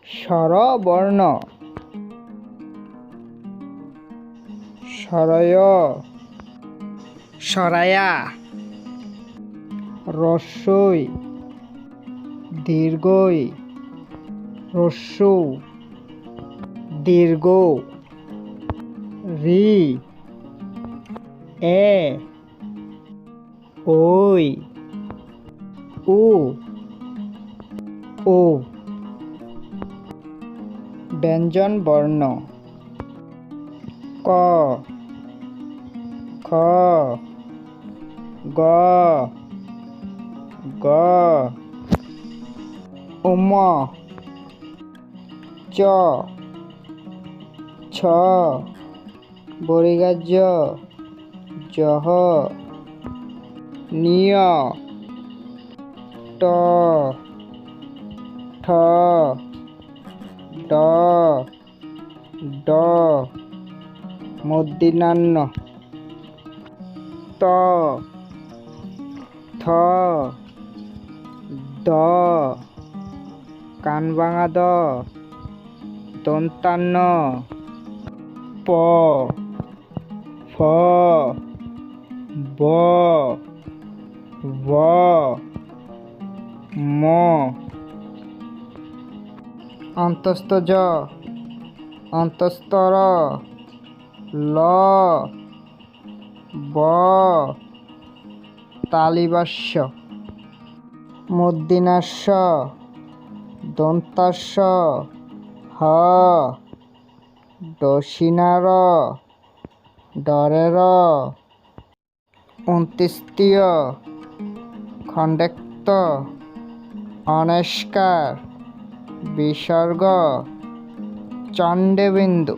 স্বরবর্ণ সরয় সরায়া রস্যই দীর্ঘই রস্যু দীর্ঘ রি এ ওই উ ও ব্যঞ্জন বর্ণ ক খ গ গ উম চ ছ বর্গীয় জহ নিয় ট ঠ ড ড মূর্ধন্য ত থ দ কানভাঙা দ দন্তান্ন প ফ ব ভ ম অন্তস্থ জ অন্তস্তর ল ব তালিবাস্য মূর্ধন্যাস্য দন্তাস্য হ দশিনার ডরের অন্ত্যেষ্টিয় খণ্ডেক্ত অনস্কার বিসর্গ চণ্ডবিন্দু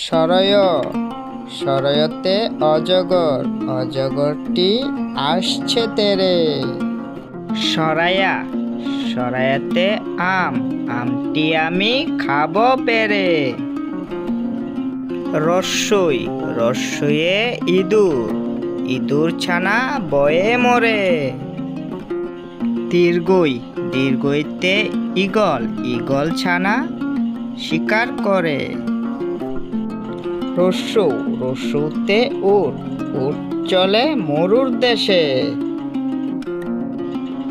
সরয় সরয়তে অজগর অজগরটি আসছে তেরে সরায়া সরায়াতে আম আমটি আমি খাবো পেরে রস্যই রস্যয়ে ইঁদুর ইঁদুর ছানা বয়ে মরে দীর্ঘই দীর্ঘইতে ঈগল ঈগল ছানা শিকার করে রস্যৌ রস্যৌতে উট উট চলে মরুর দেশে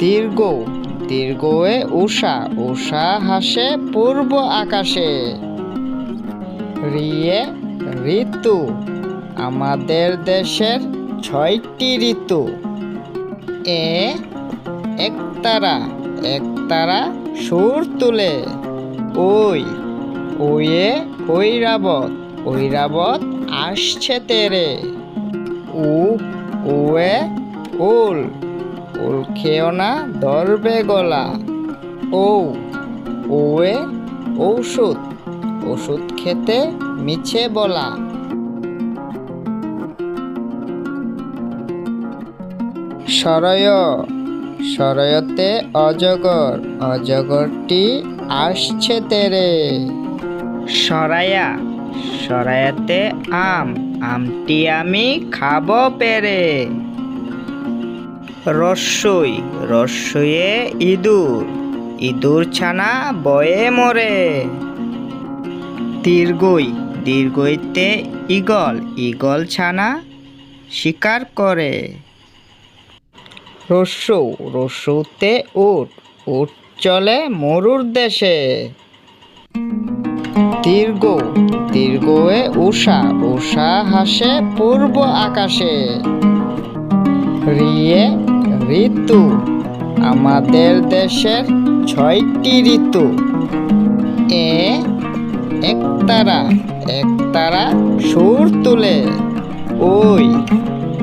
দীর্ঘ দীর্ঘয়ে উষা উষা হাসে পূর্ব আকাশে রিয়ে ঋতু আমাদের দেশের 6টি ঋতু এ একতারা সুর তুলে ওই ওয়ে ঐরাবত ঐরাবত আসছে তেরে ওয়ে উল উল খেও না ধরবে গলা ওয়ে ঔষধ ওষুধ খেতে মিছে বলা সরয় সরয়তে অজগর অজগরটি আসছে তেরে সরায়া সরায়াতে আম আমটি আমি খাবো পেরে রস্যই রস্যয়ে ইঁদুর ইঁদুর ছানা বয়ে মরে দীর্ঘই দীর্ঘইতে ঈগল ঈগল ছানা শিকার করে রস্যৌ রস্যৌতে উট উট চলে মরুর দেশে দীর্ঘ দীর্ঘয়ে উষা উষা হাসে পূর্ব আকাশে রিয়ে ঋতু আমাদের দেশের 6টি ঋতু এ একতারা সুর তুলে ওই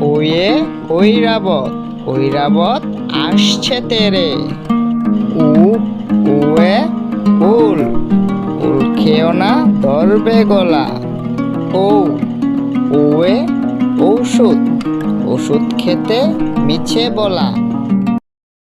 ওয়ে ঐরাবত আসছে তেরে ওয়ে উল উল খেও না ধরবে গলা ওয়ে ঔষধ ওষুধ খেতে মিছে বলা